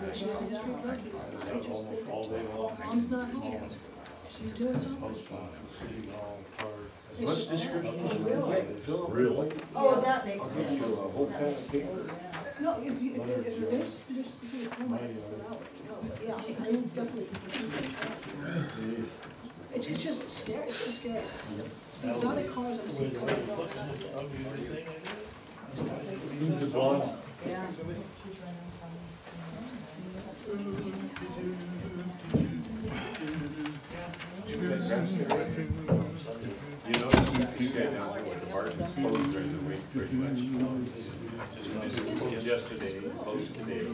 But she was in history of cookies, and I just think that Mom's not home. She's doing something. What's the description? Really? Oh, that makes sense. A whole kind of paper. No, if there's specific comment, it's put out, no, but yeah, I definitely. It's just scary, it's just scary. The exotic cars I'm seeing coming out. Who's the blonde? Yeah. You know, you got down to what the market closed during the week pretty much. Just yesterday, closed today.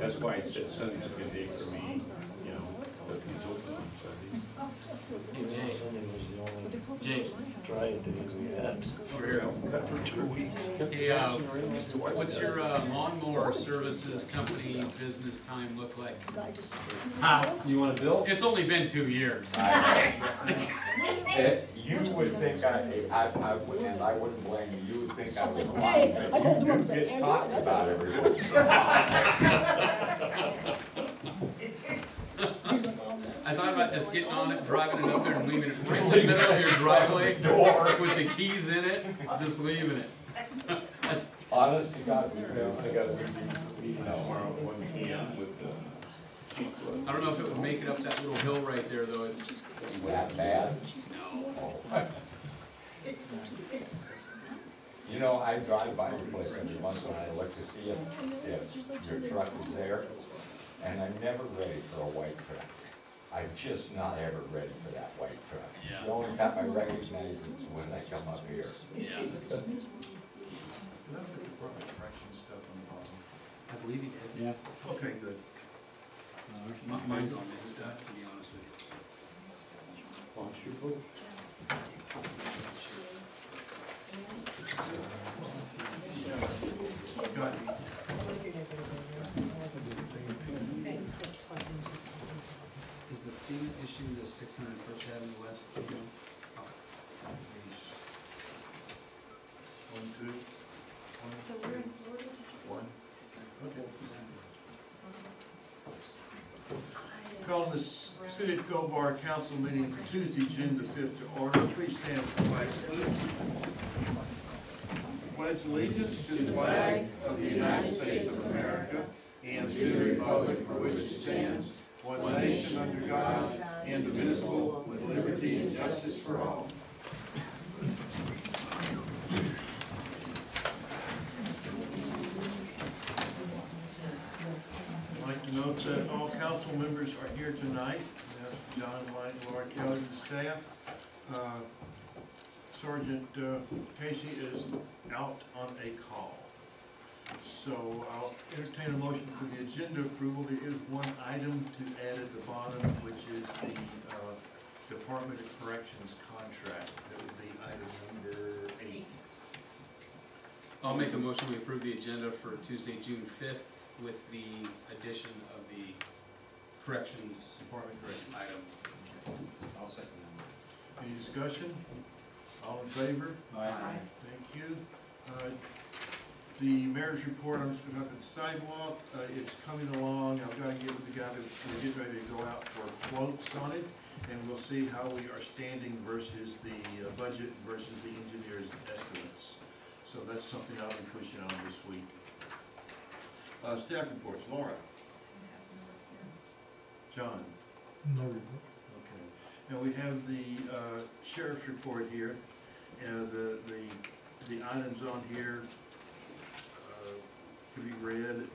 That's why I said Sunday's a good day for me, you know, because he's open on Sundays. Hey, Jay. Trying to do that. Over here. Cut for 2 weeks. Hey, what's your lawnmower services company business time look like? You want a bill? It's only been 2 years. You would think I would, and I wouldn't blame you, you would think I would lie. Hey, I go to You work, get talked about every once in a I thought about just getting on it, driving it up there and leaving it right in the middle of your driveway with the keys in it, just leaving it. while. Honest to God, we do. I got a meeting tomorrow at 1 p.m. with the chief. I don't know if it would make it up that little hill right there, though. It's That bad? You know, I drive by your place every once in a while, I look to see if your truck is there, and I'm never ready for a white truck. I'm just not ever ready for that white truck. Yeah. The only time I recognize it is when I come up here. Yeah. I believe he did. Yeah. Okay, good. Mine's on his stuff, to be honest with you. Launch your boat. Got it. Is the fee issue the 600 First Avenue West? One, two. So we're in Florida? One. Okay. Calling this City of Gold Bar Council meeting for Tuesday, June the 5th to order. Please stand for the flag salute. Pledge allegiance to the flag of the United States of America and to the republic for which it stands, one nation under God, indivisible, with liberty and justice for all. I'd like to note that all council members are here tonight. That's John White, Laura Kelly, and staff. Sergeant Casey is out on a call. So I'll entertain a motion for the agenda approval. There is one item to add at the bottom, which is the Department of Corrections contract. That would be item number 8. I'll make a motion we approve the agenda for Tuesday, June 5th with the addition of the corrections Department of Corrections. item. I'll second Any discussion? All in favor? that. Thank you. The mayor's report, I'm just going to have the sidewalk. It's coming along. I've got to get with the guy that we're getting ready to go out for quotes on it, and we'll see how we are standing versus the budget versus the engineer's estimates. So that's something I'll be pushing on this week. Staff reports. Laura. John. No report. Okay. Now we have the sheriff's report here, and the items on here to be read. And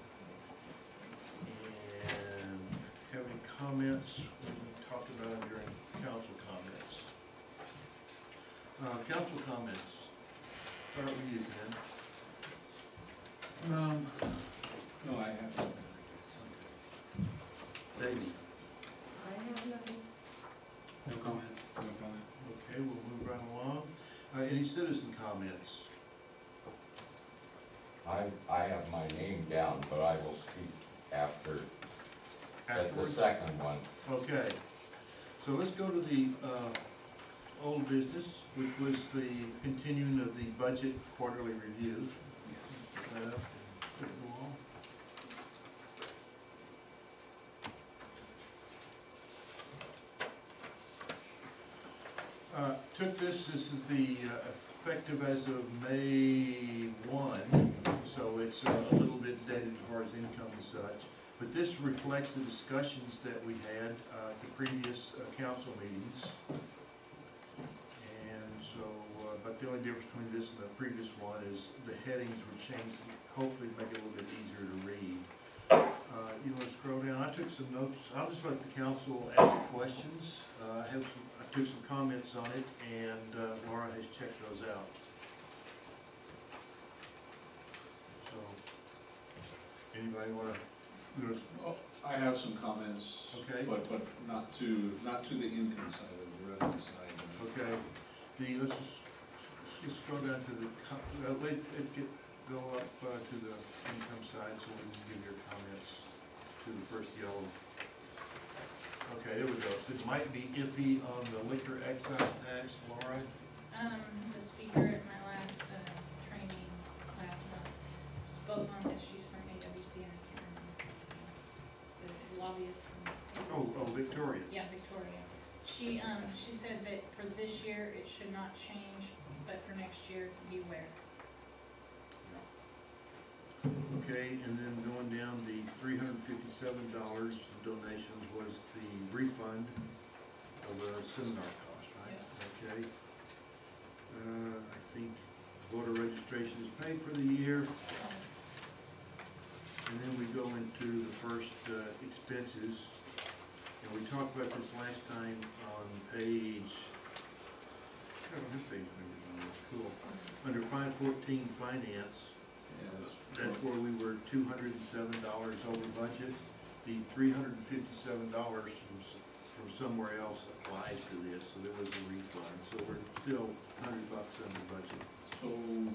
have any comments? We talked about it during council comments. Council comments. Start with you, Ken. No, I have. Davey. I have nothing. No comment. No comment. Okay, we'll move right along. Any citizen comments? I have my name down, but I will speak after, at the Afterwards? second one. Okay. So let's go to the old business, which was the continuing of the budget quarterly review. Put it up and put it in the wall. took this is the effective as of May 1, so it's a little bit dated as far as income and such. But this reflects the discussions that we had at the previous council meetings. And so, but the only difference between this and the previous one is the headings were changed, hopefully to make it a little bit easier to read. You want to scroll down? I took some notes. I'll just let the council ask questions. I took some comments on it, and Laura has checked those out. So, anybody want to? Oh, I have some comments. Okay. But not to the income side of the revenue side. Okay, let's just go down to the, go up to the income side so we can give your comments to the first yellow. Okay, there we go. So it might be iffy on the liquor excise tax, Laura? The speaker at my last, training last month spoke on this. She's from AWC and I can't remember. The lobbyist from. Oh, Victoria. Yeah, Victoria. She said that for this year, it should not change, but for next year, beware. Okay, and then going down, the $357 donations was the refund of the seminar cost, right? Okay. I think voter registration is paid for the year. And then we go into the first expenses. And we talked about this last time on page, I don't have page numbers on this, cool. Under 514 finance, that's where we were $207 over budget. The $357 from somewhere else applies to this, so there was a refund. So we're still $100 under budget. So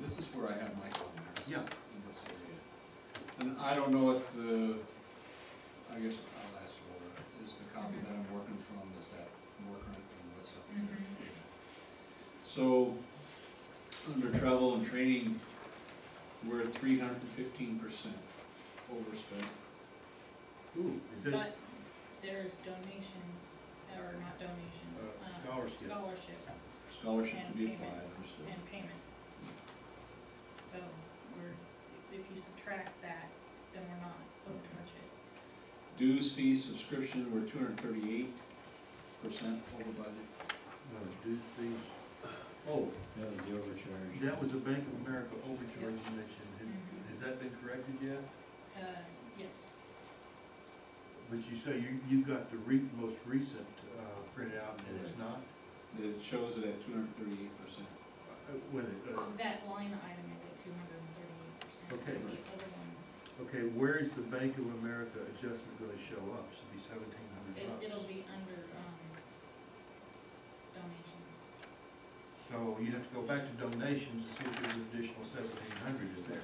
this is where I have my comments. Yeah. In this area. And I don't know if I guess I'll ask Laura, is the copy that I'm working from, is that more current than what's up there? So, under travel and training, we're 315% overspent. Ooh, is it? But there's donations, or not donations. Scholarship. Scholarship to And be applied, payments, understood. and payments. So if you subtract that, then we're not over budget. Dues, fees, subscription, we're 238% over budget. Dues, fees. Oh, That was the overcharge. that was the Bank of America overcharge you mentioned. Has that been corrected yet? Yes. But you say you got the most recent printed out and it's not? It shows it at 238%. That line item is at 238%. Okay. The other one, Okay, where is the Bank of America adjustment gonna show up? Should be $1,700. it'll be under, donations. So you have to go back to donations to see if there's an additional $1,700 in there.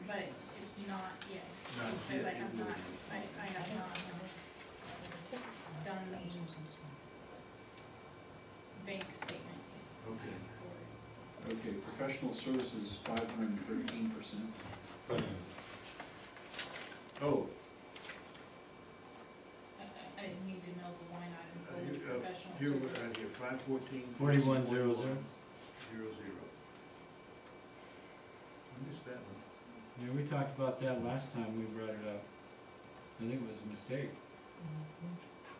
But it's not yet, Not because yet, I have it will not, be. I have not done the bank statement Okay. for it. Okay, professional services, 513%. Oh, I need to know the line item for which professional here, services. here, 514. 4100. 00. I missed that one. Yeah, we talked about that last time we brought it up. I think it was a mistake.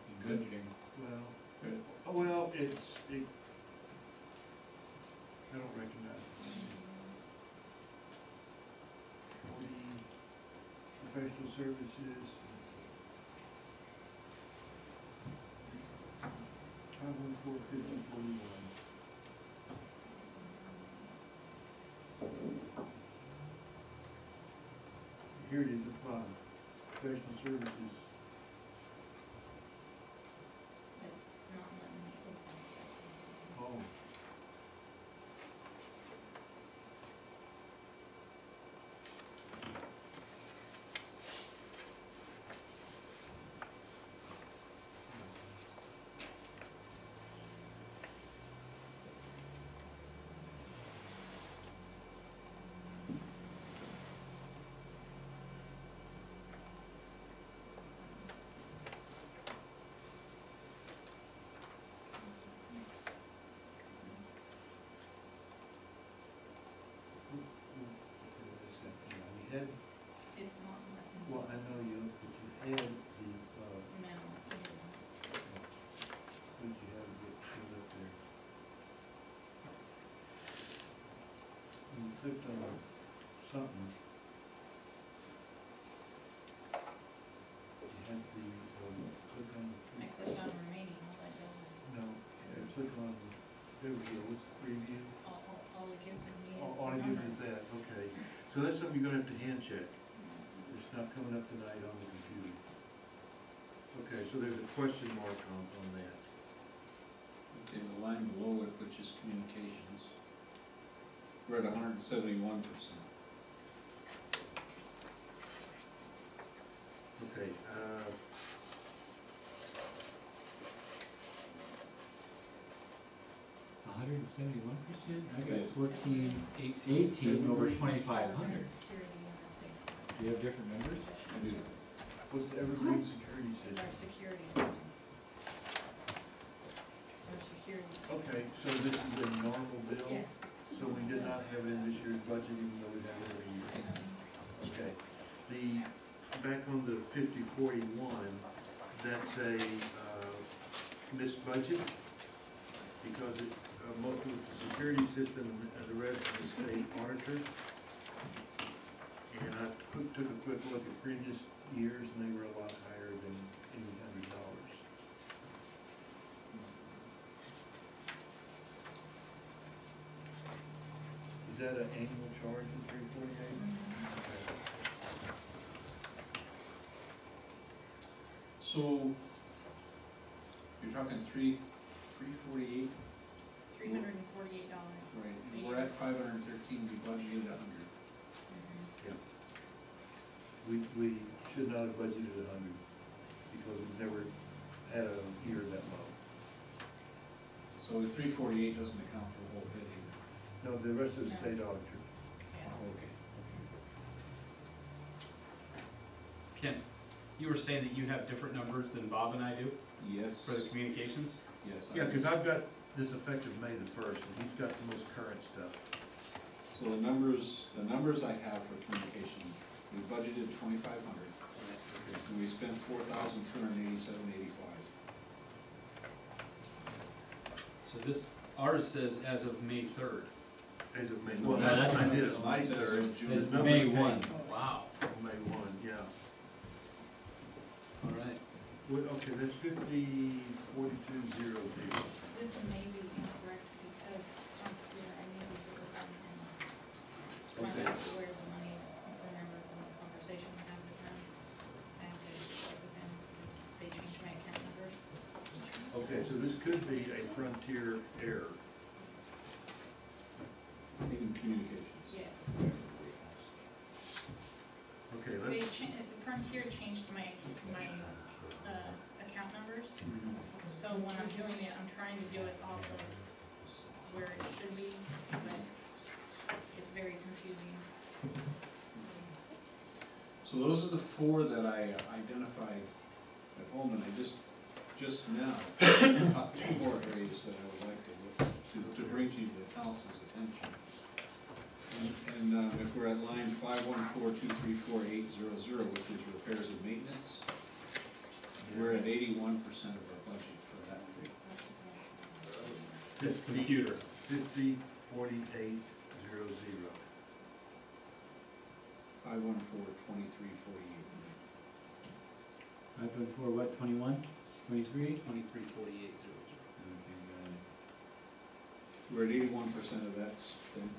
In budgeting. Well, Good. well, I don't recognize it. 40, professional services. 514, 50, 41. Here it is at the bottom, professional services. But it's not letting me open it. Oh. I know you, but you had the, No. what did you have that showed up there? You clicked on something. You had the, click on I clicked on remaining, all that does is, no, click on, there we go, what's the preview? all it gives me is All the it gives number. is that, okay. So that's something you're gonna have to hand check. It's not coming up tonight on the computer. Okay, so there's a question mark on that. Okay, the line below it, which is communications, we're at 171%. Okay, $171%? I Okay. got 1418 over 2,500. Security in the state. Do you have different numbers? I do. what's the Evergreen Security It's System? our security system. It's our security system. Okay, so this is a normal bill? Yeah. So we did not have it in this year's budget, even though we have it every year? Okay. Back on the 5041, that's a missed budget, because most of the security system and the rest is the state auditor. And I took a quick look at previous years, and they were a lot higher than $800. Is that an annual charge of $348? So, you're talking 348, $348. right, we're at 513, we budgeted 100. We should not have budgeted 100, because we've never had a year that low. So 348 doesn't account for the whole bid either. No, the rest of the No. state auditor. Yeah. Okay. Ken, you were saying that you have different numbers than Bob and I do Yes. for the communications? Yes. Yeah, because I've got this effective May the 1st, and he's got the most current stuff. So the numbers I have for communications, we budgeted 2,500, and we spent 4,287.85. So this, ours says as of May 3rd. As of May, No, well, that's when I did it, Mine May says 3rd. June. His It's numbers May came 1. Wow. May 1, yeah. All right. Okay, that's 504200. This may be incorrect because on here, I need to put this on and find Okay. out where the money, remember from the conversation we had with them. I have to check with them because they changed my account number. Okay, so this could be a Frontier error. In communications. Yes. Okay, They let's, Frontier changed my account numbers. So when I'm doing it, I'm trying to do it off of where it should be, but it's very confusing. So those are the four that I identified at home, and I just now caught two more areas that I would like to look, to bring to the council's attention. And if we're at line 514234800, which is repairs and maintenance, we're at 81% of our budget for that. It's computer. 504800. 5142348. 5.4, what, 21? 23? 234800. We're at 81% of that spent,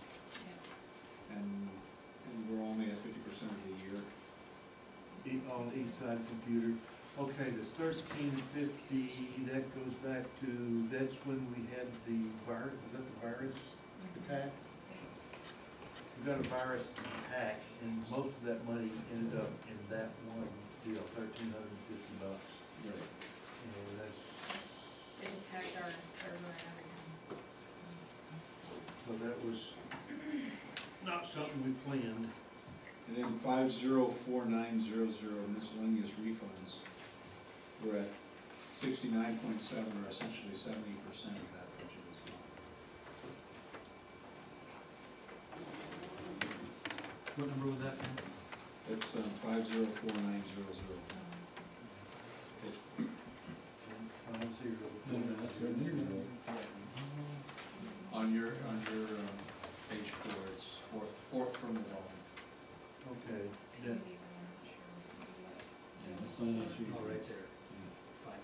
Yeah. and we're only at 50% of the year. On the east side computer. Okay, the 1350, that goes back to, that's when we had the virus, was that the virus attack? We got a virus attack, and most of that money ended up in that one deal, $1,350. Right. And that's, It attacked our server and everything. so that was not something we planned. And then 504900 miscellaneous refunds, we're at 69.7, or essentially 70% of that budget is gone. What number was that, man? That's 50490. miscellaneous Oh, right refunds. there. Five.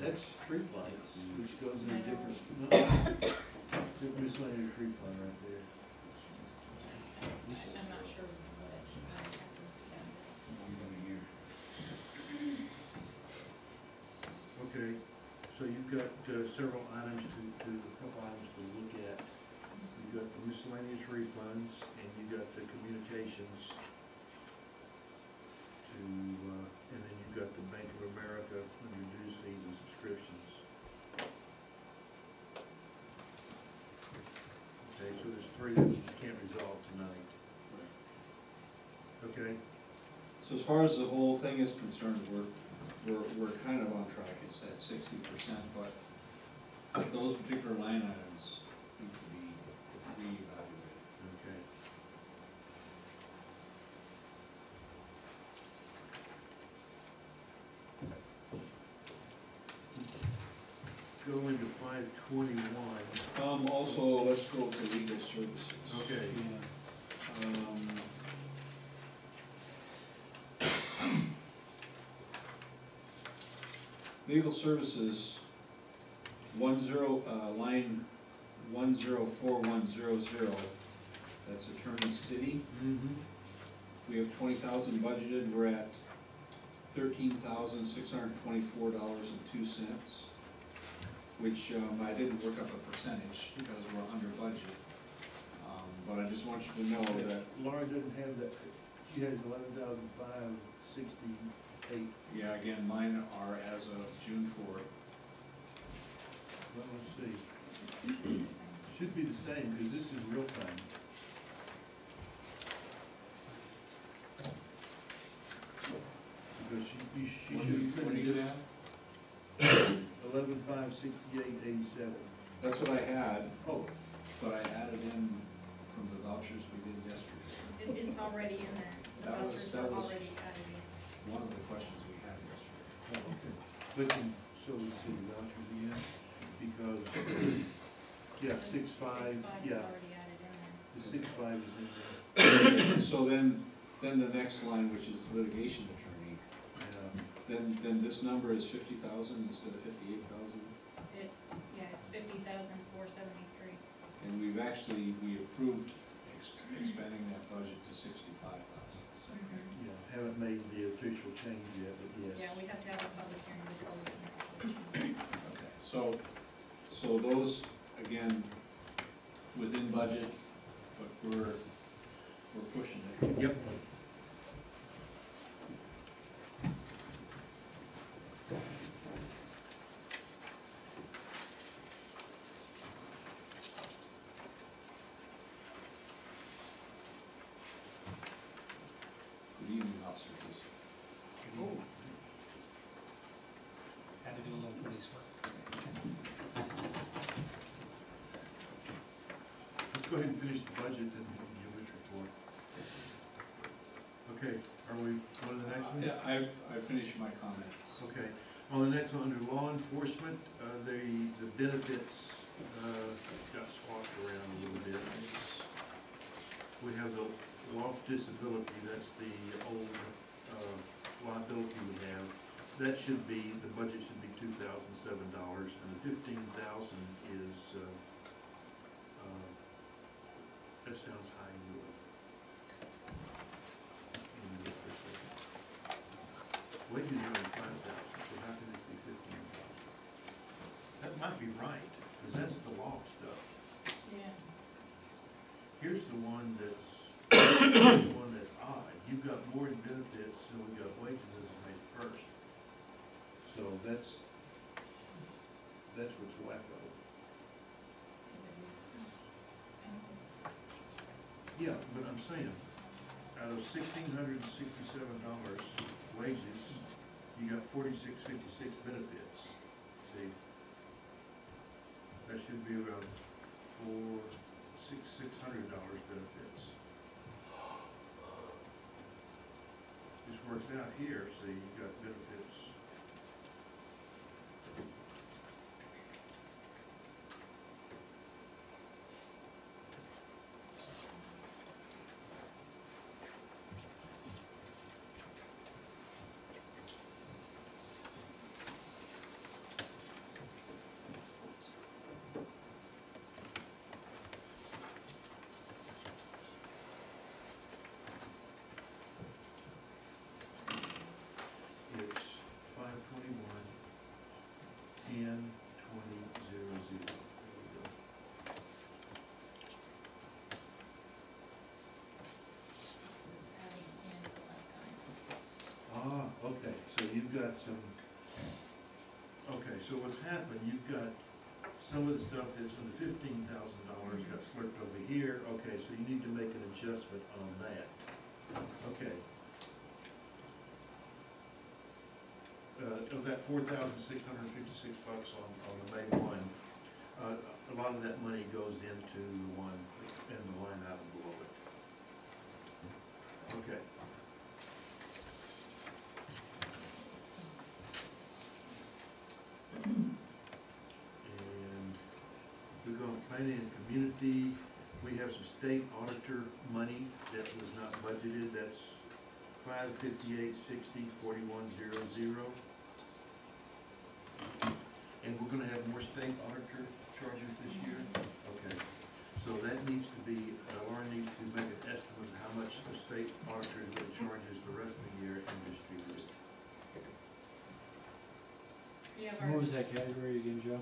That's street lights, which goes in a different, no, different miscellaneous refund right there. I'm not sure what it, I have to look at it. Okay, so you've got several items a couple items to look at. You've got the miscellaneous refunds, and you've got the communications to, and then you've got the Bank of America under dues, fees, and subscriptions. Okay, so there's three that you can't resolve tonight. Okay, So as far as the whole thing is concerned, we're kind of on track, it's at 60%, but those particular line items need to be reevaluated. okay. Go into 521. Also, let's go to legal services. Okay. Legal services, line 104100, that's Attorney City. Mm-hmm. We have 20,000 budgeted, we're at $13,624.02, which I didn't work up a percentage because we're under budget. But I just want you to know that, Laura doesn't have that, she has 11,568. yeah, again, mine are as of June 4th. Well, let's see, should be the same, because this is real time. Because she should be What do you printing have? 11,568.87. That's what I had, Oh, but I added in from the vouchers we did yesterday. It's already in there, the That was- vouchers that were was- already added in. One of the questions we had yesterday. oh, okay. But, so let's see, vouchers again, because, yeah, 6.5, 6.5 is yeah, already added in there. the 6.5 is in there, So then the next line, which is litigation attorney, yeah. then this number is 50,000 instead of 58,000? It's 50,473. And we approved expanding that budget to 65,000. Yeah, haven't made the official change yet, but yes. Yeah, we have to have a public hearing before we can. Okay, so those, again, within budget, but we're pushing it. Yep. Good evening, Officer Casey. Oh, Had to do a little police work. let's go ahead and finish the budget and give this report. Okay, are we on to the next one? Yeah, I've finished my comments. Okay, on the next one, under law enforcement, the benefits, got swapped around a little bit. We have the lost disability, that's the old, liability we have. That should be, the budget should be $2,007, and the 15,000 is, that sounds high, really. Wages are only 5,000, so how can this be 15,000? That might be right, because that's the loft stuff. Yeah. Here's the one that's odd. You've got more in benefits than we've got wages as of May 1st. So that's what's wacko. Yeah, but I'm saying, out of $1,667 wages, you got $46.56 benefits. See? That should be around $600 benefits. This works out here, see, you got benefits. Okay, so you've got some, okay, so what's happened, you've got some of the stuff that's in the $15,000 got slurped over here. Okay, so you need to make an adjustment on that. Okay. Of that $4,656 on the May 1, a lot of that money goes into the one, in the line item below it. Okay. And we're going to planning and community. We have some state auditor money that was not budgeted. That's $558.60.4100. And we're gonna have more state auditor charges this year? Okay, so that needs to be, Lauren needs to make an estimate of how much the state auditor is gonna charge us the rest of the year and distribute it. We have What our, was that category again, Joe?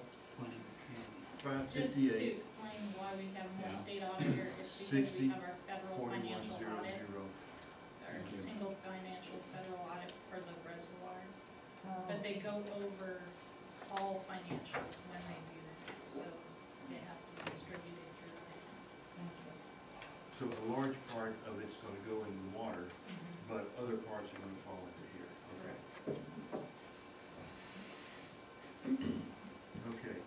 just to $558, explain why we have more Yeah. state auditor, it's because we have our federal financial audit, 4100. our single financial federal audit for the reservoir. But they go over all financials when they do that, so it has to be distributed through them. So a large part of it's gonna go into the water, but other parts are gonna fall into here. Okay. Okay.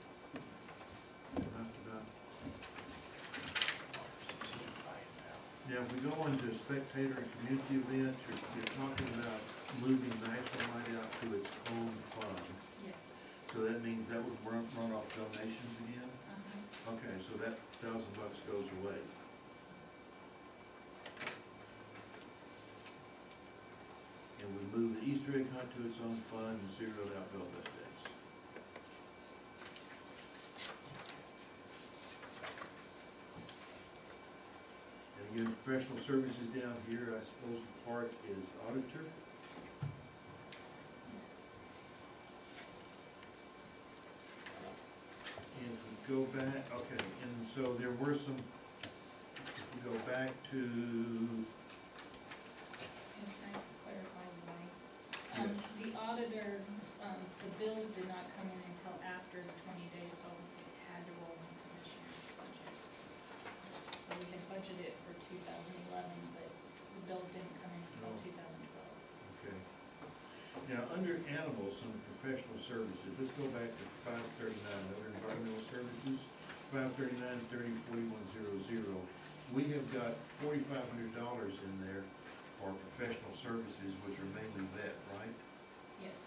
Now, if we go into spectator and community events, you're talking about moving National Light out to its own fund. Yes. So that means that would run off donations again? Okay, so that $1,000 goes away. And we move the Easter egg hunt to its own fund and zeroed out Belfast days. And again, professional services down here, I suppose the part is auditor. Yes. And if we go back, okay, and so there were some, if we go back to, And can I clarify why? Yes. The auditor, the bills did not come in until after the 20 days, so it had to roll into this year's budget. So we had budgeted for 2011, but the bills didn't come in until No. 2012. okay. Now, under animals, some professional services, let's go back to 539, other environmental services, 539-30-4100. We have got $4,500 in there for professional services, which are mainly vet, right? Yes.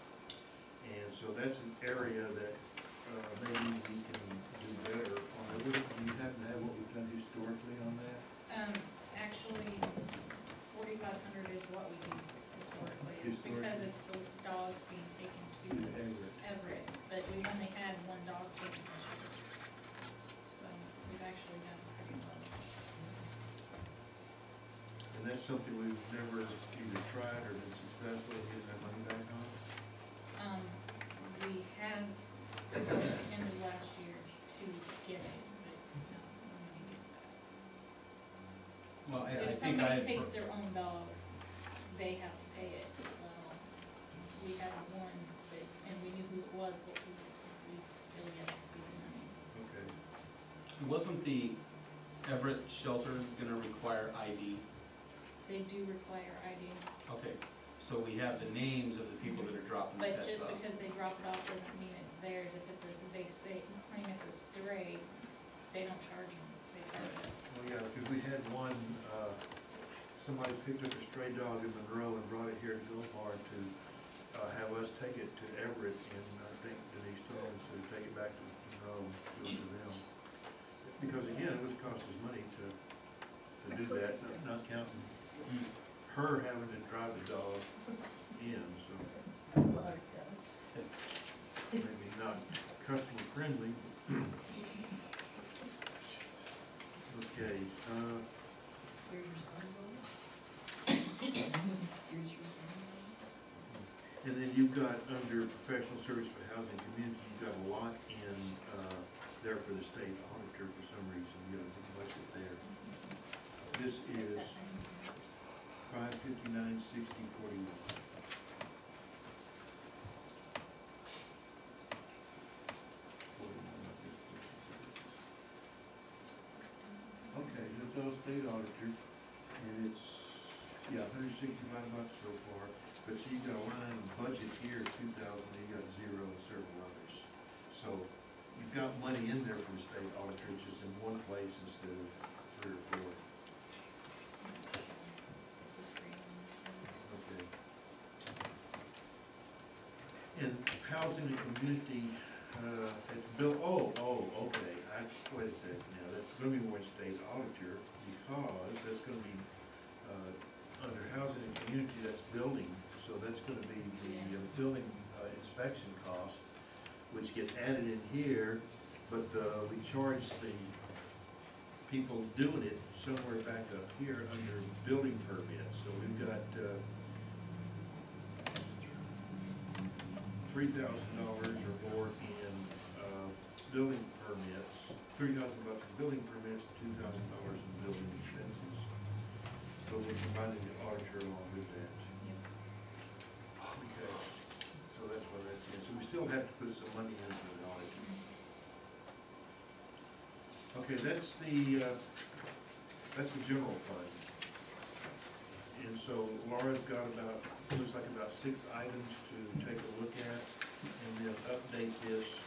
And so that's an area that maybe we can do better on. Do you happen to have what we've done historically on that? Actually, 4,500 is what we do historically. It's because it's the dogs being taken to Everett, but we've only had one dog taken this year. So we've actually done pretty well. And that's something we've never either tried or been successful in getting that money back on? We had end of last year to get it, but no, nobody gets that. Well, I If think somebody takes their own dog, they have to pay it. Well, we had one, but, and we knew who it was, but we still yet to see the money. Okay. wasn't the Everett shelter gonna require ID? They do require ID, Okay, so we have the names of the people that are dropping the but pets just off. because they drop it off doesn't mean it's theirs. If it's a, they say, claim it's a stray, they don't charge them, they charge it. Well, yeah, because we had one, somebody picked up a stray dog in Monroe and brought it here to Gulfpar to have us take it to Everett, and I think Denise told us to take it back to Monroe and give it to them. Because again, it would cost us money to do that, not counting her having to drive the dog in, so maybe not customer friendly. Okay, Here's your son, Here's your son. and then you've got under professional service for housing and community, you've got a lot in, there for the state auditor for some reason, you have a big budget there. This is $559.60.41. month so far, but you got a line in budget here, 2,000, you got zero and several others. So you've got money in there from the state auditor, just in one place instead of 3 or 4. Okay. In housing and community, it's built, okay, wait a second now, that's gonna be more state auditor, because that's gonna be, under housing and community, that's building, so that's gonna be the building inspection cost, which get added in here, but we charge the people doing it somewhere back up here under building permits, so we've got, $3,000 or more in building permits, $3,000 in building permits, $2,000 in building expenses. So we're combining the auditor along with that. Okay, so that's what that's in. So we still have to put some money in for the auditor. Okay, that's the general fund. And so Laura's got looks like about 6 items to take a look at, and then update this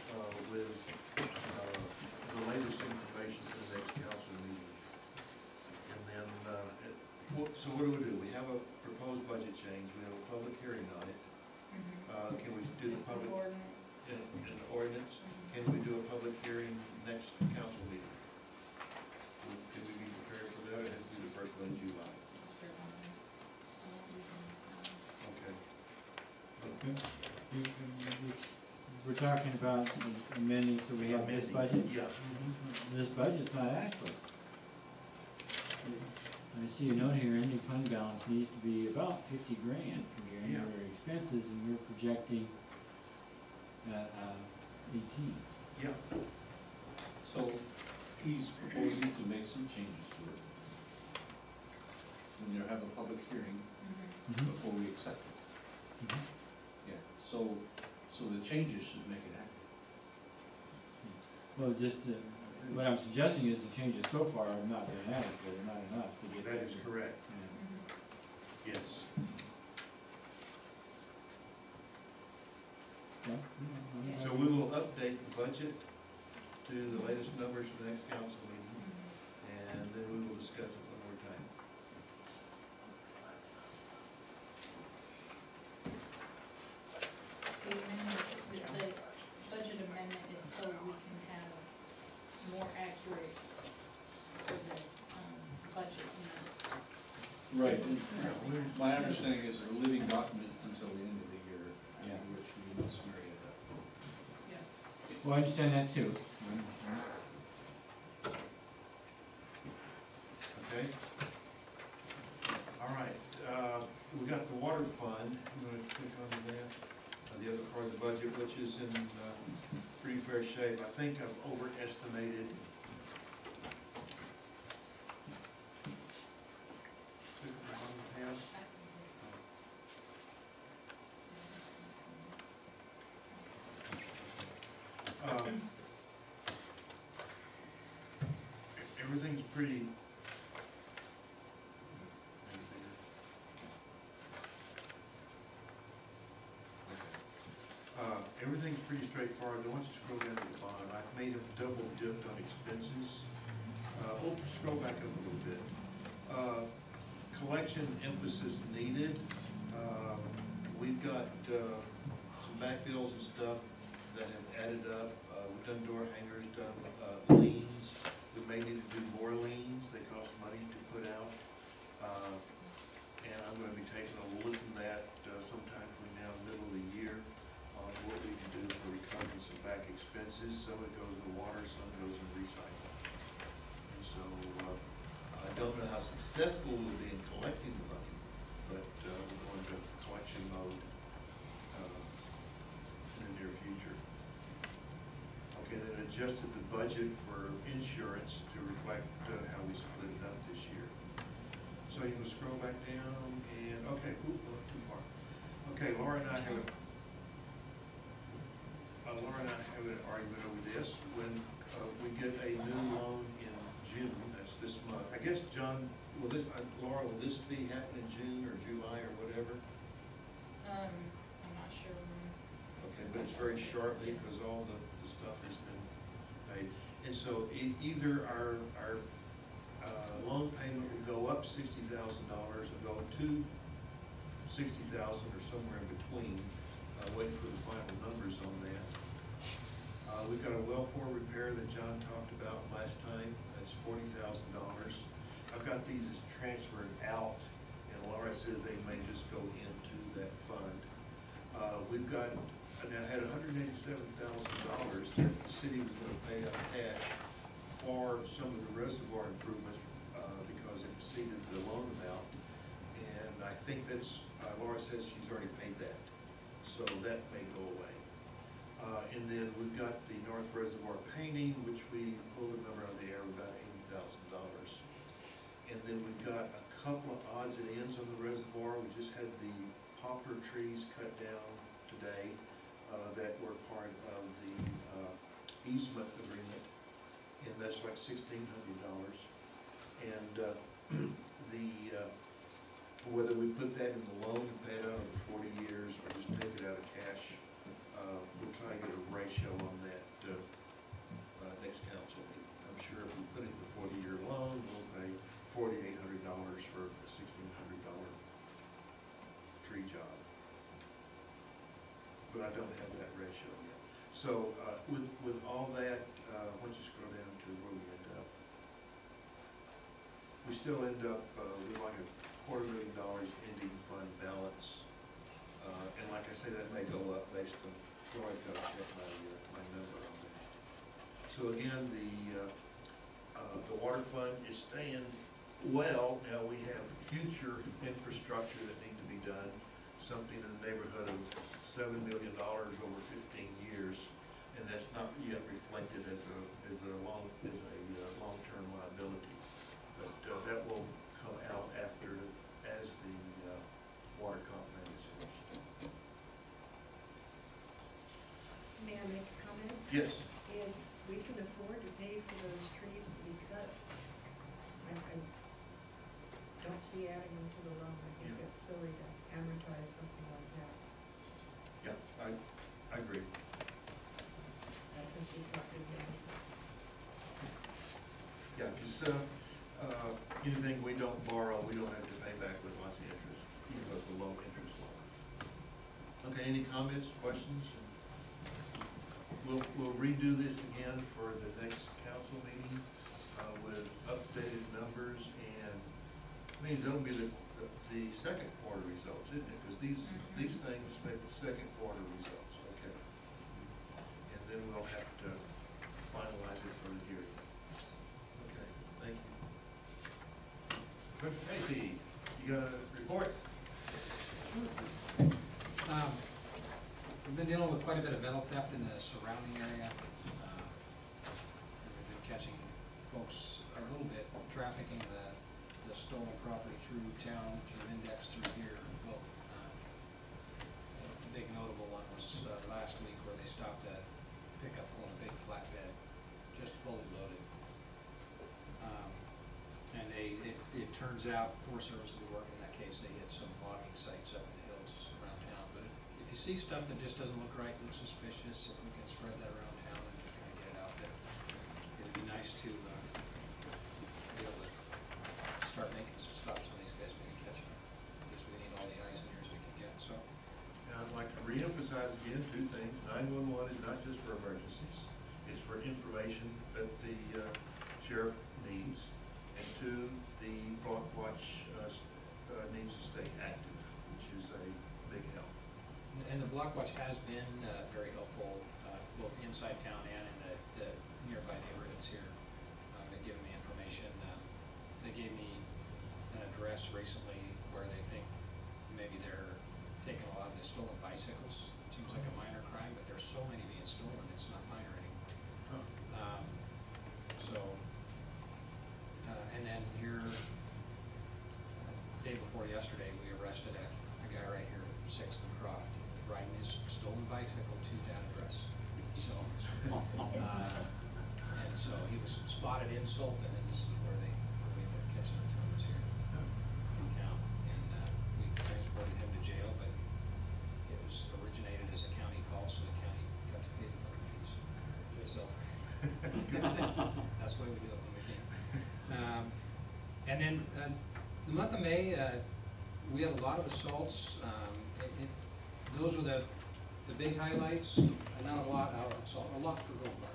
with the latest information for the next council meeting. And then, so what do? We have a proposed budget change, we have a public hearing on it. Can we do the public? In the ordinance? Can we do a public hearing next council meeting? Can we be prepared for that, or has to be the first one in July? We're talking about amending, so we have this budget? Yeah. This budget's not adequate. I see a note here, ending fund balance needs to be about 50 grand for January expenses, and we're projecting 18. Yeah. So he's proposing to make some changes to it. When you have a public hearing before we accept it. Yeah, so the changes should make it accurate. Well, just, what I'm suggesting is the changes so far have not been adequate, they're not enough to get. That is correct. Yes. So we will update the budget to the latest numbers for the next council meeting, and then we will discuss it one more time. The amendment, the budget amendment is so we can have more accurate for the, budget needs. Right. My understanding is it's a living document until the end of the year, after which we must marry it up. Well, I understand that too. Okay? All right, we got the water fund, you wanna click on that? The other part of the budget, which is in pretty fair shape. I think I've overestimated. Everything's pretty. Everything's pretty straightforward. Once you scroll down to the bottom, I may have double dipped on expenses. Scroll back up a little bit. Collection emphasis needed. We've got some back bills and stuff that have added up. We've done door hangers, done liens. We may need to do more liens. They cost money to put out. And I'm going to be taking a look at that sometime between now and the middle of the year on what we can do for recovering some back expenses. Some of it goes in water, some goes in recycling. And so I don't know how successful we'll be in collecting the money, but we're going to collection mode in the near future. Okay, then adjusted the budget for insurance to reflect how we split it up this year. So you can scroll back down and, okay, not too far. Okay, Laura and I have an argument over this. When we get a new loan in June, that's this month. I guess, John, will this, Laura, will this be happening in June or July or whatever? I'm not sure when. Okay, but it's very shortly because all the stuff has been paid. And so either our loan payment will go up $60,000 or go to $60,000 or somewhere in between, waiting for the final numbers on that. We've got a well for repair that John talked about last time, that's $40,000. I've got these as transferred out, and Laura said they may just go into that fund. We've got, I now had $187,000 that the city was gonna pay out of cash for some of the reservoir improvements, because it exceeded the loan amount. And I think that's, Laura says she's already paid that, so that may go away. And then we've got the North Reservoir painting, which we pulled a number out of the air, about $80,000. And then we've got a couple of odds and ends on the reservoir. We just had the poplar trees cut down today, that were part of the easement agreement, and that's like $1,600. And whether we put that in the loan and pay it out over 40 years or just take it out of cash, we'll try to get a ratio on that next council meeting. I'm sure if we put it in the 40-year loan, we'll pay $4,800 for a $1,600 tree job. But I don't have that ratio yet. So with all that, once you scroll down to where we end up, we still end up with like $250,000 ending fund balance. And like I say, that may go up based on, I've got to check my number on that. So again, the water fund is staying well. Now we have future infrastructure that need to be done, something in the neighborhood of $7 million over 15 years, and that's not yet reflected as a long-term liability. But that will come out as the water comp plan is finished. May I make a comment? Yes. If we can afford to pay for those trees to be cut, I don't see adding them to the loan. I think Yeah. it's silly to amortize something like that. Yeah, I agree. That was just not good management. Yeah, because anything we don't borrow, we don't have to pay back with lots of interest, even though it's a low interest loan. Okay, any comments, questions? We'll redo this again for the next council meeting with updated numbers, and I mean, that'll be the second quarter results, isn't it? Because these things make the second quarter results, okay? And then we'll have to finalize it for the hearing. Okay, thank you. Good, Casey, you got a report? We've been dealing with quite a bit of metal theft in the surrounding area. We've been catching folks a little bit trafficking the stolen property through town, through index through here. Well, the big notable one was last week where they stopped a pickup pulling a big flatbed, just fully loaded. And it turns out Forest Service will be working in that case. They hit some logging sites up in the hills around town. But if you see stuff that just doesn't look right, looks suspicious, if we can spread that around town and just kind of get it out there, it'd be nice to be able to start making some stops on these guys, maybe catch them. Because we need all the eyes and ears we can get, so. And I'd like to reemphasize again two things. 911 is not just for emergencies. It's for information that the sheriff needs. And two, the block watch needs to stay active, which is a big help. And the block watch has been very helpful, both inside town and in the nearby neighborhoods here. They've given me information. They gave me an address recently where they think maybe they're taking a lot of the stolen bicycles. Seems like a minor crime, but there's so many being stolen, it's not minor anymore. And then here, day before yesterday, we arrested a guy right here at 6th and Croft, riding his stolen bicycle to that address. So, and so he was spotted in Sultan, and this is where we ended up catching the tunnels here. And then, the month of May, we had a lot of assaults. Those were the big highlights, not a lot out of assault, a lot for Gold Bar.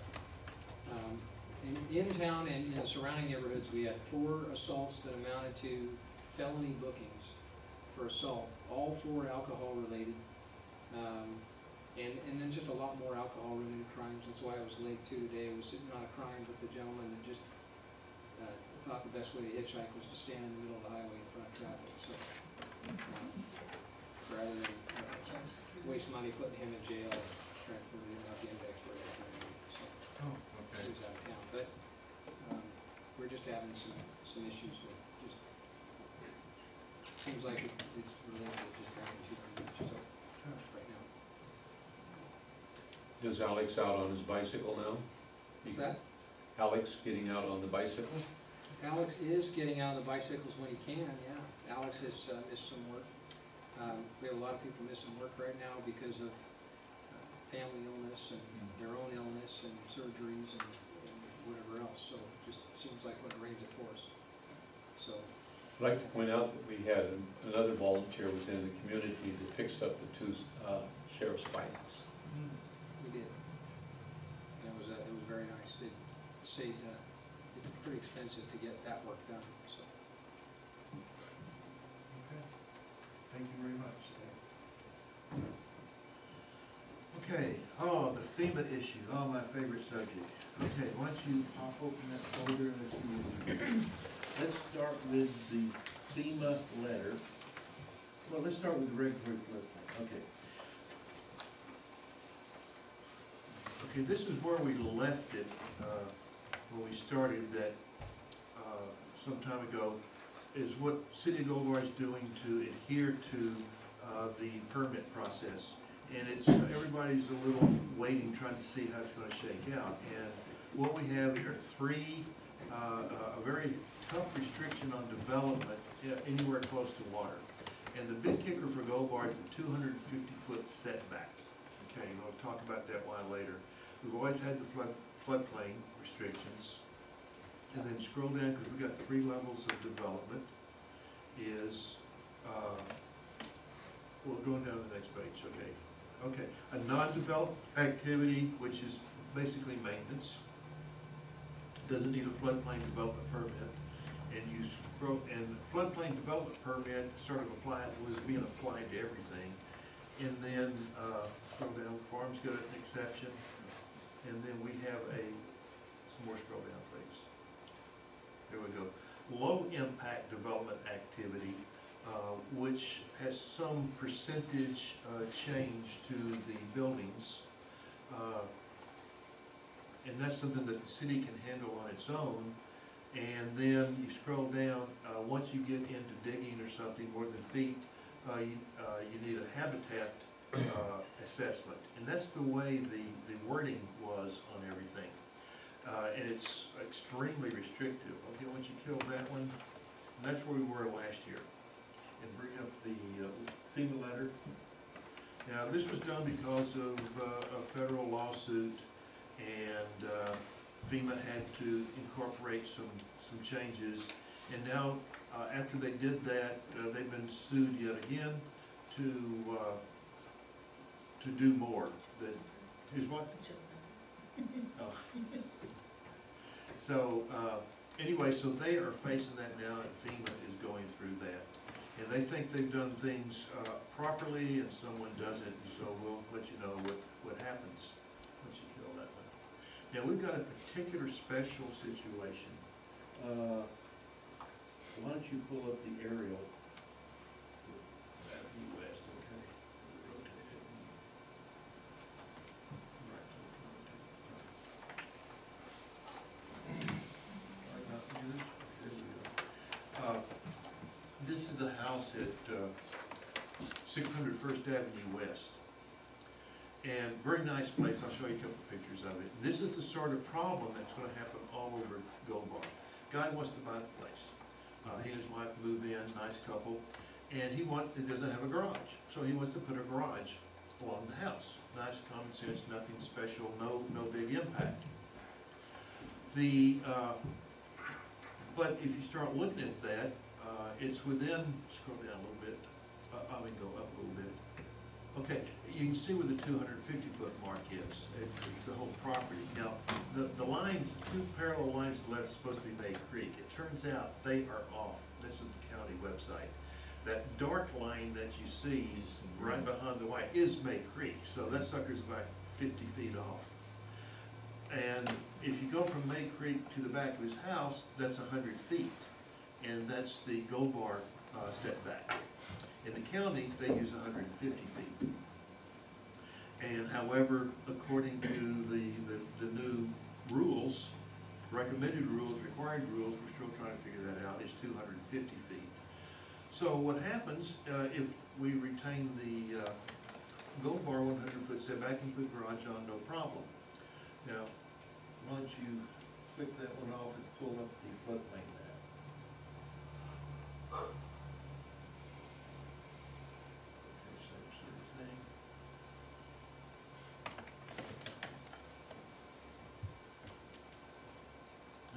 In town and in the surrounding neighborhoods, we had 4 assaults that amounted to felony bookings for assault, all 4 alcohol related. And then just a lot more alcohol related crimes. That's why I was late too today. It was not a crime, but the gentleman that just thought the best way to hitchhike was to stand in the middle of the highway in front of traffic. So rather than waste money putting him in jail, transferring him out the index for it. So Oh, he was out of town. But we're just having some issues with just, seems like it's related to just drinking too much, so, right now. Is Alex out on his bicycle now? Is that? Alex getting out on the bicycle? Alex is getting out of the bicycles when he can, yeah. Alex has missed some work. We have a lot of people missing work right now because of family illness and their own illness and surgeries and whatever else. So it just seems like when it rains, it pours. So. I'd like to point out that we had another volunteer within the community that fixed up the 2 sheriff's bikes. We did. And it was very nice. It saved, it's pretty expensive to get that work done, so. Okay, thank you very much. Okay, oh, the FEMA issue, oh, my favorite subject. Okay, why don't you pop open that folder and let's see. Let's start with the FEMA letter. Well, let's start with the regulatory floodplain, okay. Okay, this is where we left it, when we started that, some time ago, is what City of Gold Bar is doing to adhere to, the permit process. And it's, everybody's a little waiting, trying to see how it's gonna shake out. And what we have here are 3, a very tough restriction on development anywhere close to water. And the big kicker for Gold Bar is the 250-foot setback. Okay, we'll talk about that one later. We've always had the floodplain restrictions. And then scroll down, because we've got 3 levels of development, is, well, going down to the next page, okay. Okay, a non-developed activity, which is basically maintenance, doesn't need a floodplain development permit. And you scroll, and the floodplain development permit sort of applied, was being applied to everything. And then, scroll down, farms got an exception. And then we have some more scroll down, please. There we go. Low impact development activity, which has some percentage change to the buildings. And that's something that the city can handle on its own. And then you scroll down, once you get into digging or something more than feet, you need a habitat assessment. And that's the way the wording was on everything. And it's extremely restrictive. Okay, once you kill that one, and that's where we were last year. And bring up the FEMA letter. Now, this was done because of a federal lawsuit, and FEMA had to incorporate some changes. And now, after they did that, they've been sued yet again to do more. Here's what? Oh. So, anyway, so they are facing that now, and FEMA is going through that. And they think they've done things properly, and someone doesn't, and so we'll let you know what happens once you kill that one. Now, we've got a particular special situation. Why don't you pull up the aerial for that west, okay? Rotate it. Right. Right about yours. There we go. This is the house at 600 First Avenue West. And very nice place. I'll show you a couple of pictures of it. This is the sort of problem that's going to happen all over Gold Bar. Guy wants to buy the place. He and his wife move in, nice couple, and he doesn't have a garage, so he wants to put a garage along the house. Nice, common sense, nothing special, no big impact. The But if you start looking at that, it's within, scroll down a little bit, I mean, go up a little bit. Okay, you can see where the 250-foot mark is, the whole property. Now, the lines, two parallel lines to the left, is supposed to be May Creek. It turns out they are off. This is the county website. That dark line that you see right behind the white is May Creek, so that sucker's about 50 feet off. And if you go from May Creek to the back of his house, that's 100 feet, and that's the gold bar setback. In the county, they use 150 feet. And however, according to the new rules, recommended rules, required rules, we're still trying to figure that out, is 250 feet. So what happens if we retain the gold bar 100-foot setback and put garage on, no problem. Now, why don't you click that one off and pull up the floodplain map.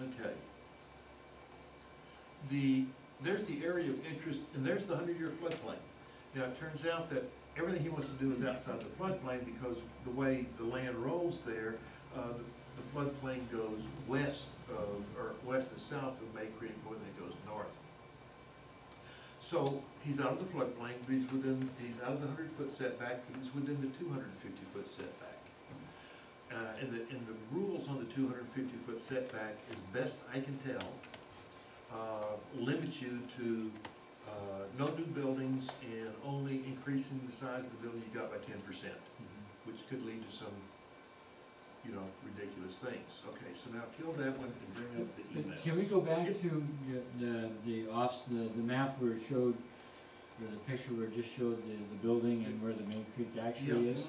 Okay. There's the area of interest, and there's the 100-year floodplain. Now, it turns out that everything he wants to do is outside the floodplain because the way the land rolls there, the floodplain goes west of, or west and south of May Creek more than it goes north. So he's out of the floodplain, but he's out of the 100-foot setback, but he's within the 250-foot setback. And the rules on the 250-foot setback, as best I can tell, limit you to no new buildings and only increasing the size of the building you got by 10%, which could lead to some, ridiculous things. Okay, so now kill that one and bring up the email. Can we go back to the map where it showed, or the picture where it just showed the building and where the Main Creek actually is?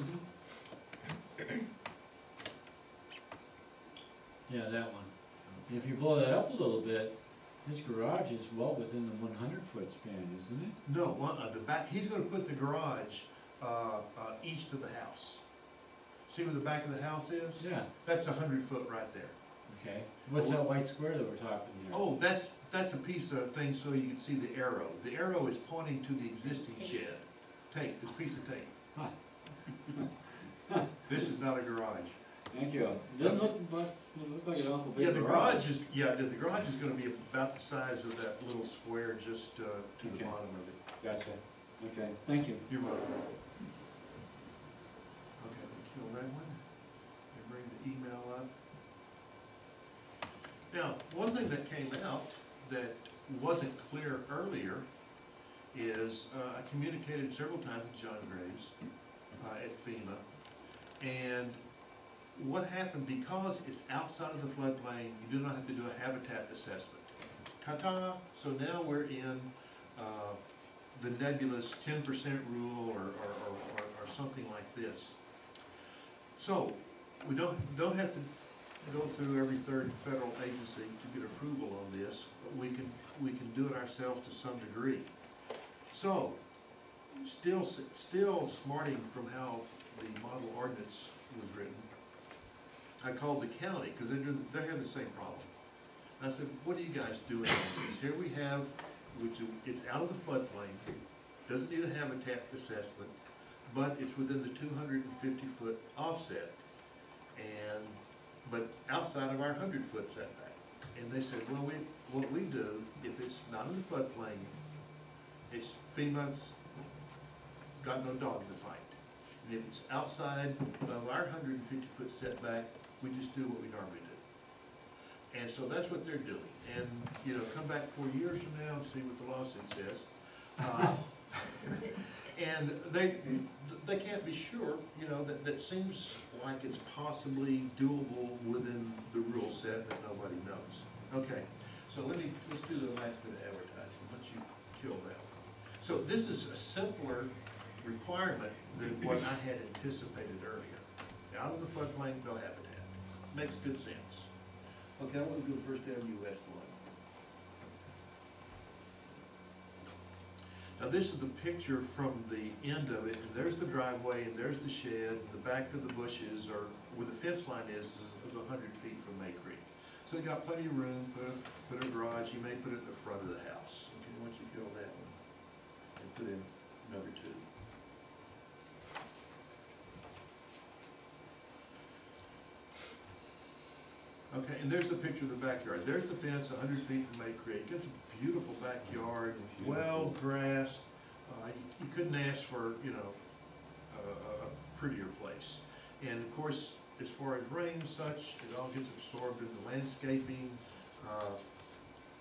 Yeah, that one. And if you blow that up a little bit, his garage is well within the 100-foot span, isn't it? No, the back, he's gonna put the garage east of the house. See where the back of the house is? Yeah. That's 100-foot right there. Okay. What's that white square that we're talking here? Oh, that's a piece of thing so you can see the arrow. The arrow is pointing to the existing shed. Tape, it's a piece of tape. Huh. This is not a garage. Thank you. It doesn't look much, it looks like an awful big Yeah, the garage is gonna be about the size of that little square just to the Okay. bottom of it. Gotcha. Okay, thank you. You're welcome. Okay, kill that one and bring the email up. Now, one thing that came out that wasn't clear earlier is I communicated several times with John Graves at FEMA, and what happened, because it's outside of the floodplain, you do not have to do a habitat assessment. Ta-ta! So now we're in the nebulous 10% rule or something like this. So we don't have to go through every third federal agency to get approval on this, but we can do it ourselves to some degree. So still smarting from how the model ordinance was written, I called the county, because they have the same problem. And I said, what are you guys doing on this? Here we have, it's out of the floodplain, doesn't need a habitat assessment, but it's within the 250-foot offset, but outside of our 100-foot setback. And they said, well, what we do, if it's not in the floodplain, it's FEMA's got no dog in the fight. And if it's outside of our 150-foot setback, we just do what we normally do. And so that's what they're doing. And, come back 4 years from now and see what the lawsuit says. And they can't be sure, that seems like it's possibly doable within the rule set that nobody knows. Okay, so let's do the last bit of advertising, once you kill that one. So this is a simpler requirement than what I had anticipated earlier. Out of the floodplain, no habitat. Makes good sense. Okay, I want to do First Avenue West one. Now this is the picture from the end of it, and there's the driveway, and there's the shed, and the back of the bushes, or where the fence line is 100 feet from May Creek. So you got plenty of room, put a garage, you may put it in the front of the house, okay, once you kill that one, and put in number 2. Okay, and there's the picture of the backyard. There's the fence, 100 feet from May Creek. It's a beautiful backyard, well grassed. You couldn't ask for, you know, a prettier place. And of course, as far as rain and such, it all gets absorbed in the landscaping. I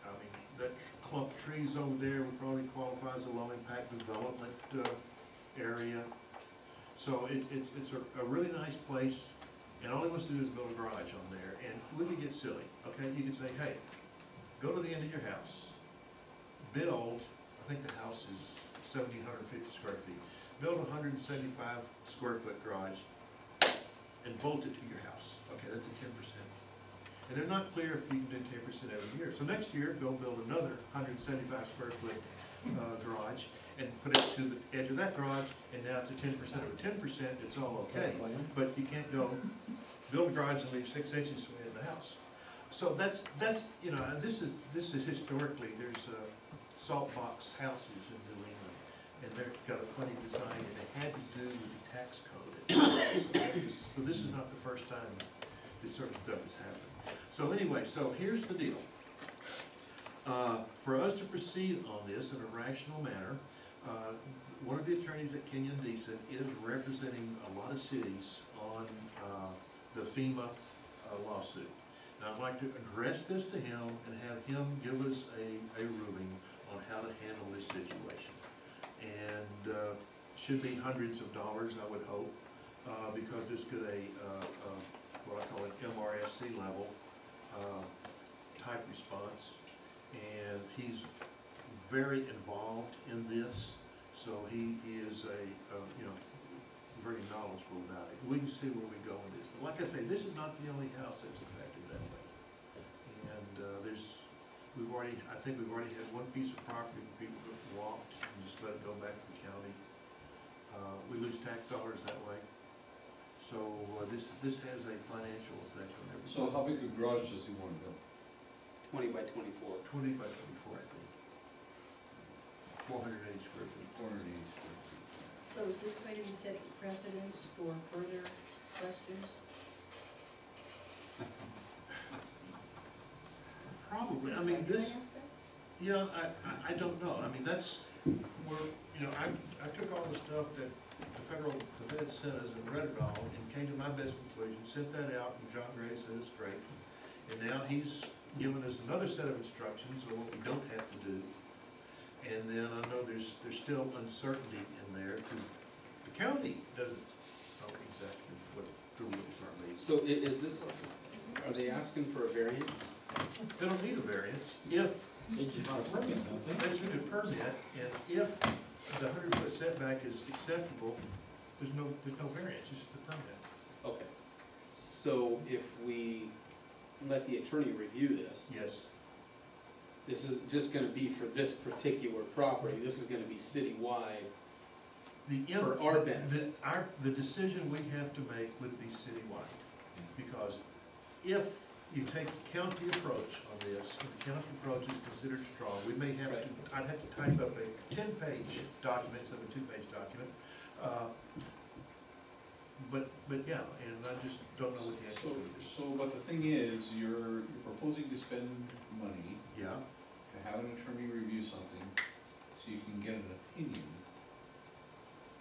mean, that clump of trees over there would probably qualify as a low-impact development area. So it's a really nice place. And all he wants to do is build a garage on there, and we could get silly, okay? You could say, hey, go to the end of your house, build, I think the house is 1,750 square feet, build a 175 square foot garage, and bolt it to your house. Okay, that's a 10%. And they're not clear if you can do 10% every year. So next year, go build another 175 square foot garage, and put it to the edge of that garage, and now it's a 10% of a 10%, it's all okay. But you can't go build a garage and leave 6 inches away in the house. So that's you know, this is historically, there's salt box houses in New England, and they've got a funny design, and it had to do with the tax code. So this is not the first time this sort of stuff has happened. So anyway, so here's the deal. For us to proceed on this in a rational manner, one of the attorneys at Kenyon Decent is representing a lot of cities on the FEMA lawsuit. Now I'd like to address this to him and have him give us a ruling on how to handle this situation. And should be hundreds of dollars, I would hope, because this could what I call an MRSC level type response. And he's very involved in this, so he is you know, very knowledgeable about it. We can see where we go with this. But like I say, this is not the only house that's affected that way. And I think we've already had one piece of property where people have walked and just let it go back to the county. We lose tax dollars that way. So this has a financial effect on everything. So how big a garage does he want to build? 20 by 24. 20 by 24, I think. 480 square feet. 480 square feet. So is this going to be setting precedents for further clusters? Probably, I Is mean, that- can I this, ask that? yeah, I don't know, I mean, that's, you know, I took all the stuff that the Fed sent us and read it all, and came to my best conclusion, sent that out, and John Gray said it's great. And now he's given us another set of instructions on what we don't have to do. And then I know there's still uncertainty in there, because the county doesn't know exactly what the rules are made. So is this, are they asking for a variance? They don't need a variance if They just want a permit, don't they? they should do a permit, and if the 100-foot setback is acceptable, there's no variance, it's just a permit. Okay. So if we let the attorney review this, Yes. this is just gonna be for this particular property, this is gonna be citywide. For our benefit. The decision we have to make would be citywide, because if you take the county approach on this, and the county approach is considered strong, we may have to, I'd have to type up a 10-page document instead of a 2-page document. But yeah, and I just don't know what the answer is. But the thing is, you're proposing to spend money Yeah, to have an attorney review something, so you can get an opinion.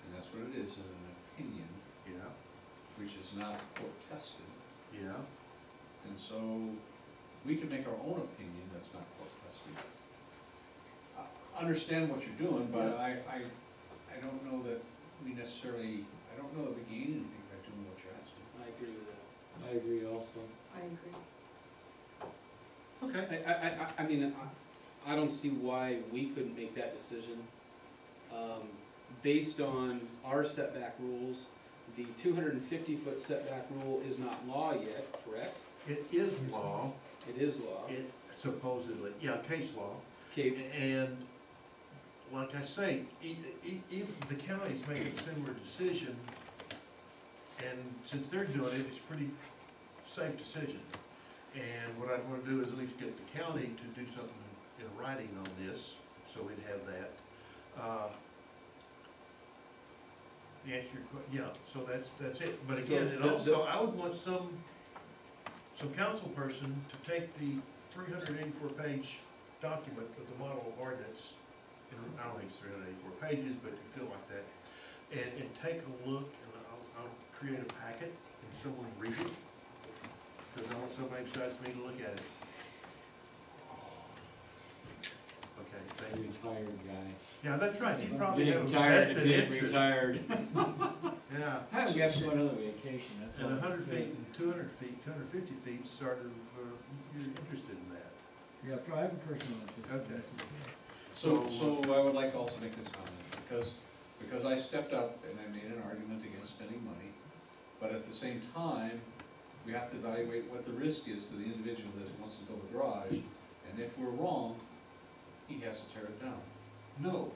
And that's what it is, an opinion, yeah, which is not court tested. yeah. And so, we can make our own opinion that's not court tested. I understand what you're doing, but I don't know that we necessarily, I don't know that we gain anything by doing what you're asking. I agree with that. I agree also. I agree. Okay. I mean, I don't see why we couldn't make that decision. Based on our setback rules, the 250-foot setback rule is not law yet, correct? It is law, It is law. it supposedly, yeah, case law. Okay, And like I say, if the county's making a similar decision, and since they're doing it, it's a pretty safe decision. And what I want to do is at least get the county to do something in writing on this, so we'd have that. The answer your yeah, so that's it. But again, So it the- also, I would want some council person to take the 384-page document of the model ordinance, and I don't think it's 384 pages, but you feel like that, and take a look, and I'll create a packet, and someone read it, because I want somebody besides me to look at it. Okay, thank you. Retired guy. Yeah, that's right, you probably have a Getting tired of vested being interest. retired. Yeah. I haven't got to go on another vacation, that's all. And I'm 100 feet saying. and 200 feet, 250 feet sort of, you're interested in that. Yeah, private personal interest. Okay. So I would like to also make this comment, because I stepped up and I made an argument against spending money, but at the same time, we have to evaluate what the risk is to the individual that wants to build a garage, and if we're wrong, he has to tear it down. No.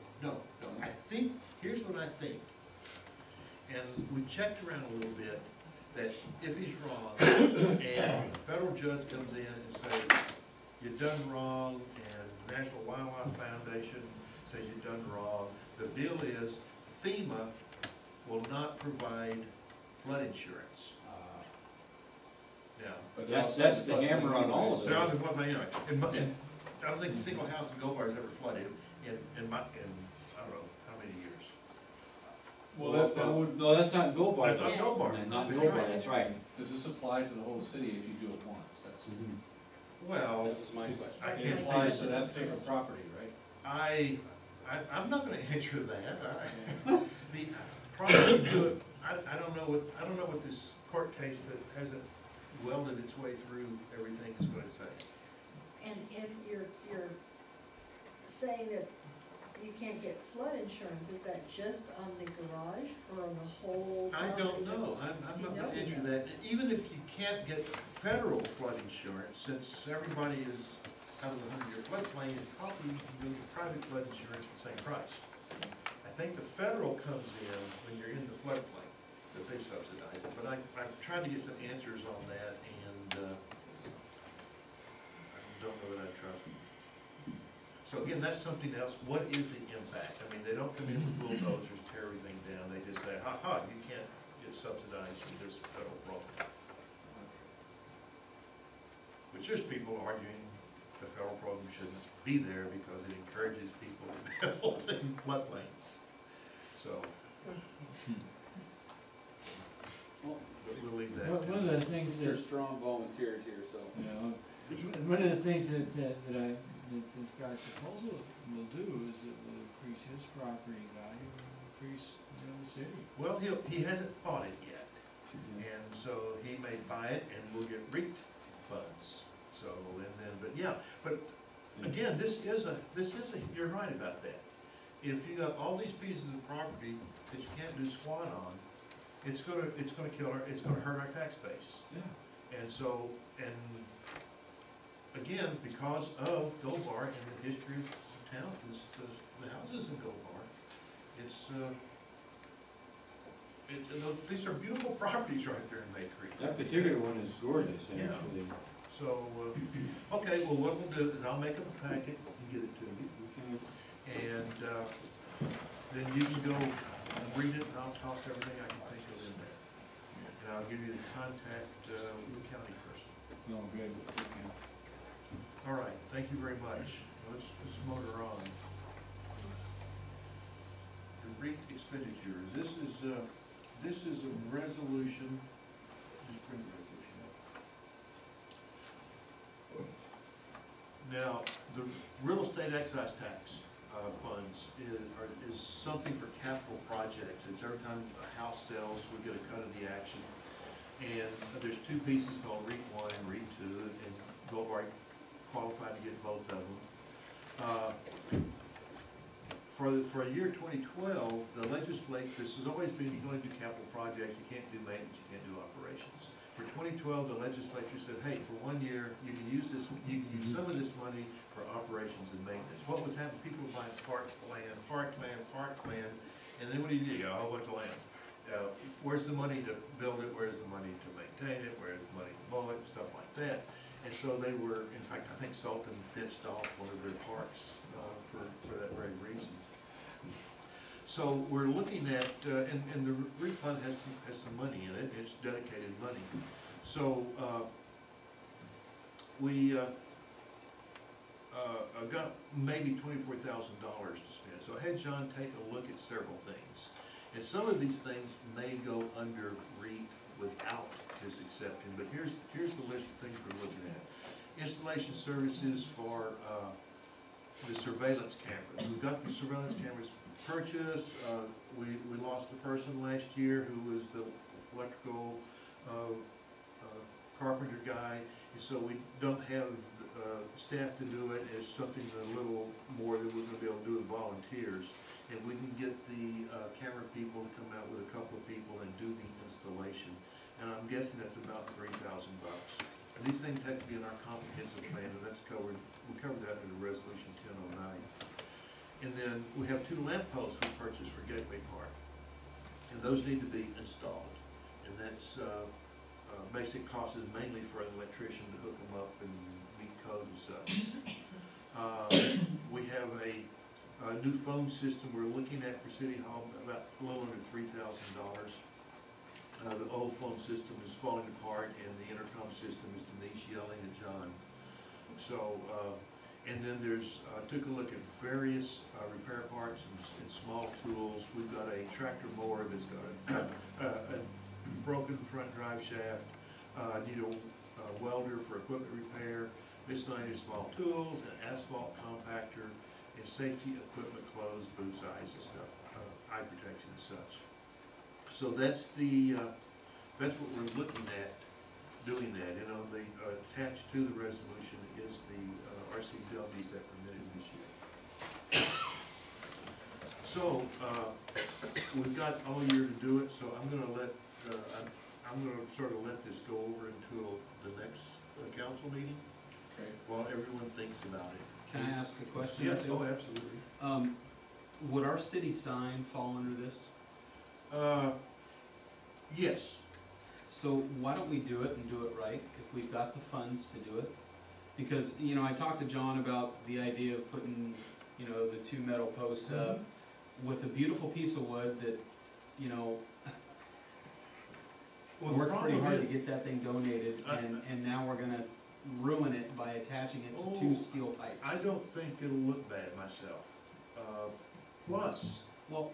I think, here's what I think. And we checked around a little bit, that if he's wrong, and a federal judge comes in and says, you've done wrong, and National Wildlife Foundation says you've done wrong, the deal is FEMA will not provide flood insurance. Yeah. But That's the hammer on all of it. No, the one thing, anyway, I don't think a single house in Gold Bar has ever flooded in I don't know, how many years. Well, that would, No, that's not Gold Bar. That's not Gold Bar. Not That's Gold Bar, right. that's right. does this apply to the whole city if you do it once? That's, Well, That was my question. I it can't say applies to that. that type of property, right? I'm not gonna answer that. The, probably do it, I don't know what this court case that hasn't welded its way through everything is gonna say. And if you're saying that you can't get flood insurance, is that just on the garage or on the whole I property? don't know, I'm not gonna answer that. Even if you can't get federal flood insurance, since everybody is out of the 100-year floodplain, it's probably, you can go to private flood insurance for the same price. I think the federal comes in when you're in the floodplain, that they subsidize it, but I'm trying to get some answers on that, and, I don't know that I trust them. So again, that's something else, what is the impact? I mean, they don't come in with bulldozers, tear everything down, they just say, you can't get subsidized from this federal program. Which there's people arguing the federal program shouldn't be there because it encourages people to build in floodplains. So, but we'll leave that. One of the things You're that, strong volunteers here, so. you know, one of the things that this guy's proposal will do is it will increase his property value and increase, the city. Well, he hasn't bought it yet, and so he may buy it and we'll get REIT funds. So, and then, but again, this is a, you're right about that. If you got all these pieces of property that you can't do squat on, it's gonna hurt our tax base. Yeah. And so, and again, because of Gold Bar and the history of town, the houses in Gold Bar, these are beautiful properties right there in May Creek. That particular one is gorgeous, Yeah. actually. So, okay, well, what we'll do is I'll make up a packet and get it to you, and then you can go and read it, and I'll toss everything I can think of in there. And I'll give you the contact with the county person. No, good, okay. All right, thank you very much. Let's motor on. The REIT expenditures, this is a resolution, just bring the resolution up. Now, the real estate excise tax funds is something for capital projects. It's every time a house sells, we get a cut of the action. And there's two pieces called REIT 1 and REIT 2, and Gold Bar qualified to get both of them. For the year 2012, the legislature, this has always been, you can only do capital projects, you can't do maintenance, you can't do operations. For 2012, the legislature said, hey, for 1 year, you can use some of this money for operations and maintenance. What was happening, people were buying parkland, and then what do? You got a whole bunch of land. Where's the money to build it, where's the money to maintain it, where's the money to mow it, stuff like that. And so they were, in fact, I think Sultan fenced off one of their parks for that very reason. So we're looking at, and the refund has some money in it, it's dedicated money. So we got maybe $24,000 to spend. So I had John take a look at several things. And some of these things may go under REIT without his accepting, but here's the list of things we're looking at. Installation services for the surveillance cameras. We've got the surveillance cameras purchased. We lost a person last year who was the electrical carpenter guy, and so we don't have staff to do it. It's something a little more that we're going to be able to do with volunteers. And we can get the camera people to come out with a couple of people and do the installation. And I'm guessing that's about $3,000. And these things have to be in our comprehensive plan, and that's covered. We covered that in the resolution 1009. And then we have 2 lamp posts we purchased for Gateway Park, and those need to be installed. And that's basic cost is mainly for an electrician to hook them up and meet code and such. We have a new phone system we're looking at for City Hall, about a little under $3,000. The old phone system is falling apart, and the intercom system is Denise yelling at John. So, and then there's, took a look at various repair parts and small tools. We've got a tractor mower that's got a broken front drive shaft, need a welder for equipment repair, miscellaneous small tools, an asphalt compactor, and safety equipment, clothes, boots, eyes and stuff, eye protection and such. So that's that's what we're looking at, doing that. And on the attached to the resolution is the RCWs that permitted this year. So we've got all year to do it. So I'm going to let I'm going to sort of let this go over until the next council meeting, Okay. while everyone thinks about it. Can I ask a question? Yes, oh, absolutely. Would our city sign fall under this? Yes. So why don't we do it and do it right, if we've got the funds to do it? Because, you know, I talked to John about the idea of putting, you know, the 2 metal posts up with a beautiful piece of wood that, you know, Well, worked pretty hard to get that thing donated, I- and now we're gonna ruin it by attaching it to 2 steel pipes. I don't think it'll look bad myself. Plus, Well,